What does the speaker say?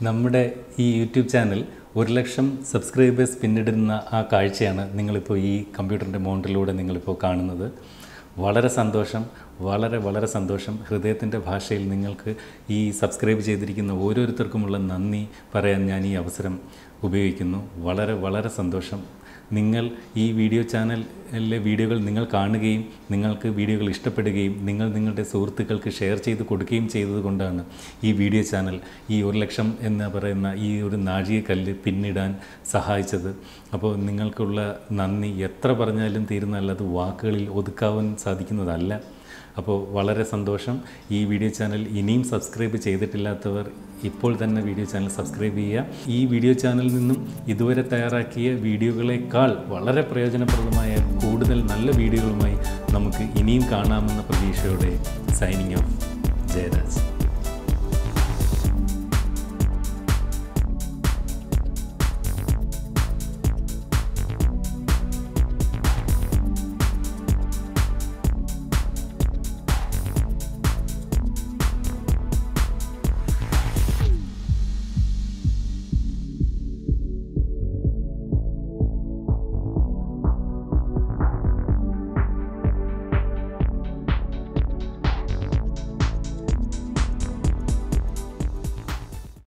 നമ്മുടെ ഈ YouTube channel 1,00,000 subscribers പിന്നിടുന്ന ആ കാഴ്ചയാണ് നിങ്ങളിപ്പോൾ ഈ കമ്പ്യൂട്ടറിൻ്റെ മോണിറ്ററിലൂടെ നിങ്ങളിപ്പോൾ കാണുന്നത്. വളരെ സന്തോഷം, വളരെ സന്തോഷം. ഹൃദയത്തിൻ്റെ ഭാഷയിൽ നിങ്ങൾക്ക് ഈ സബ്സ്ക്രൈബ് ചെയ്തിരിക്കുന്ന ഓരോരുത്തർക്കുമുള്ള നന്ദി പറയാൻ ഞാൻ ഈ അവസരം ഉപയോഗിക്കുന്നു. വളരെ സന്തോഷം. നിങ്ങൾ ഈ വീഡിയോ ചാനലിലെ വീഡിയോകൾ നിങ്ങൾ കാണുകയും നിങ്ങൾക്ക് വീഡിയോകൾ ഇഷ്ടപ്പെടുകയും നിങ്ങളുടെ സുഹൃത്തുക്കൾക്ക് ഷെയർ ചെയ്ത് കൊടുക്കുകയും ചെയ്തതുകൊണ്ടാണ് ഈ വീഡിയോ ചാനൽ ഈ 1,00,000 എന്ന് പറയുന്ന ഈ ഒരു നാഴികക്കല്ല് പിന്നിടാൻ സഹായിച്ചത്. അപ്പോൾ നിങ്ങൾക്കുള്ള നന്ദി എത്ര പറഞ്ഞാലും തീരുന്നതല്ല, അത് വാക്കുകളിൽ ഒതുക്കാവാൻ സാധിക്കുന്നതല്ല. അപ്പോൾ വളരെ സന്തോഷം. ഈ വീഡിയോ ചാനൽ ഇനിയും സബ്സ്ക്രൈബ് ചെയ്തിട്ടില്ലാത്തവർ ഇപ്പോൾ തന്നെ വീഡിയോ ചാനൽ സബ്സ്ക്രൈബ് ചെയ്യുക. ഈ വീഡിയോ ചാനലിൽ നിന്നും ഇതുവരെ തയ്യാറാക്കിയ വീഡിയോകളെക്കാൾ വളരെ പ്രയോജനപ്രദമായ കൂടുതൽ നല്ല വീഡിയോകളുമായി നമുക്ക് ഇനിയും കാണാമെന്ന പ്രതീക്ഷയോടെ സൈനിങ് ഓഫ്, ജയരാജ്.